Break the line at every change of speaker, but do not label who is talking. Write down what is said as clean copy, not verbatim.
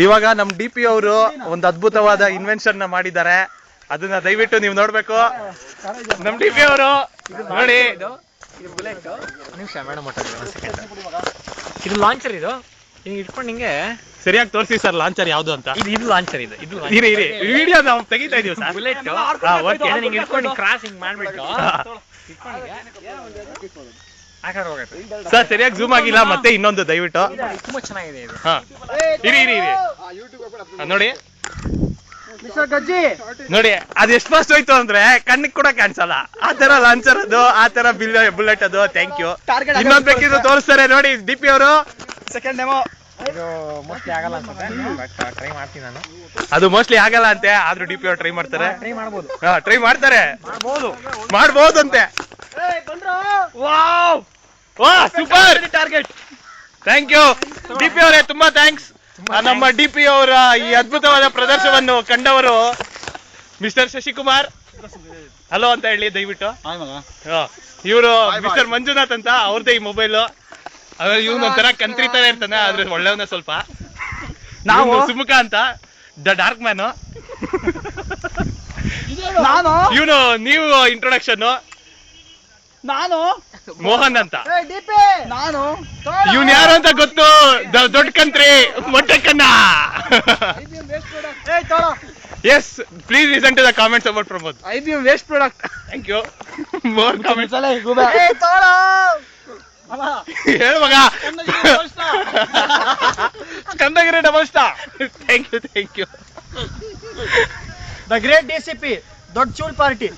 ಇವಾಗ ನಮ್ DP ಅವರು ಒಂದು ಅದ್ಭುತವಾದ ಇನ್ವೆನ್ಷನ್ ಮಾಡಿದ್ದಾರೆ, ಅದನ್ನ ದಯವಿಟ್ಟು ನೀವು ನೋಡ್ಬೇಕು. ನಮ್ DP ಅವರು ನೋಡಿ,
ಇದು ಲಾಂಚರ್, ಇದು ಇಟ್ಕೊಂಡು ಹಿಂಗೆ
ಸರಿಯಾಗಿ ತೋರಿಸಿ ಸರ್ ಲಾಂಚರ್ ಯಾವ್ದು ಅಂತ.
ಇದು ಲಾಂಚರ್, ಇದು
ಇರಿ ವಿಡಿಯೋ ನಾವು ತೆಗಿತಾ ಇದೀವಿ ಸರ್.
ಬುಲೆಟ್ ಇಟ್ಕೊಂಡು ಕ್ರಾಸ್ ಹಿಂಗ್ ಮಾಡ್ಬಿಟ್ಟು
ಸರ್ ಸರಿಯಾಗಿ ಝೂಮ್ ಆಗಿಲ್ಲ, ಮತ್ತೆ ಇನ್ನೊಂದು ದಯವಿಟ್ಟು.
ತುಂಬಾ ಚೆನ್ನಾಗಿದೆ ಇದು.
ಹಾ ಇರಿ ನೋಡಿ ನೋಡಿ, ಅದು ಎಷ್ಟು ಫಾಸ್ಟ್ ಹೋಯ್ತು ಅಂದ್ರೆ ಕಣ್ಣಿಗೆ ಕೂಡ ಕಾಣಿಸಲ್ಲ. ಆ ತರ ಲಾಂಚರ್ ಅದು, ಆ ತರ ಬುಲೆಟ್ ಅದು. Thank you. ಇನ್ನೊಂದ್ ಬೇಕಿದ್ರು ತೋರಿಸ್ತಾರೆ ನೋಡಿ DP ಅವರು.
ಸೆಕೆಂಡ್ ಡೆಮೋ
ಇದು ಮೋಸ್ಟ್ಲಿ ಆಗಲ್ಲ ಅನ್ಸುತ್ತೆ, ಬಟ್ ಟ್ರೈ ಮಾಡ್ತೀನಿ ನಾನು.
ಅದು ಮೋಸ್ಟ್ಲಿ ಆಗಲ್ಲ ಅಂತೆ, ಆದ್ರೂ DP ಅವರು ಟ್ರೈ ಮಾಡ್ತಾರೆ.
ಟ್ರೈ ಮಾಡ್ಬೋದು,
ಟ್ರೈ ಮಾಡ್ತಾರೆ, ಮಾಡ್ಬೋದಂತೆ. Wow super target. Thank you DP ಅವರೇ, ತುಂಬಾ ಥ್ಯಾಂಕ್ಸ್. ನಮ್ಮ DP ಅವರ ಈ ಅದ್ಭುತವಾದ ಪ್ರದರ್ಶನವನ್ನು ಕಂಡವರು ಮಿಸ್ಟರ್ ಶಶಿಕುಮಾರ್ ಹಲೋ ಅಂತ ಹೇಳಿ ದಯವಿಟ್ಟು. ಇವರು ಮಿಸ್ಟರ್ ಮಂಜುನಾಥ್ ಅಂತ, ಅವ್ರದ್ದೇ ಈ ಮೊಬೈಲ್. ಇವ್ನು ಒಂಥರ ಕಂತ್ರಿತಾನೆ ಇರ್ತಾನೆ, ಆದ್ರೆ ಒಳ್ಳೆಯವನ ಸ್ವಲ್ಪ. ನಾವು ಸುಮುಖ ಅಂತ ದ ಡಾರ್ಕ್ ಮ್ಯಾನ್. ಇವನು ನೀವು ಇಂಟ್ರೊಡಕ್ಷನ್.
ನಾನು
ಮೋಹನ್ ಅಂತ.
ನಾನು
ಇವ್ನು ಯಾರು ಅಂತ ಗೊತ್ತು, ದೊಡ್ಡ ಕಂತ್ರಿ ಮೊಟ್ಟೆಕನ್ನ. Yes, please listen to the comments about Pramod.
IBM waste product.
Thank you. More comments. ಹೇಳು ಮಗ. Skandagiri double star. Thank you.
The great DCP ದೊಡ್ಡ ಚೂಲ್ ಪಾರ್ಟಿ.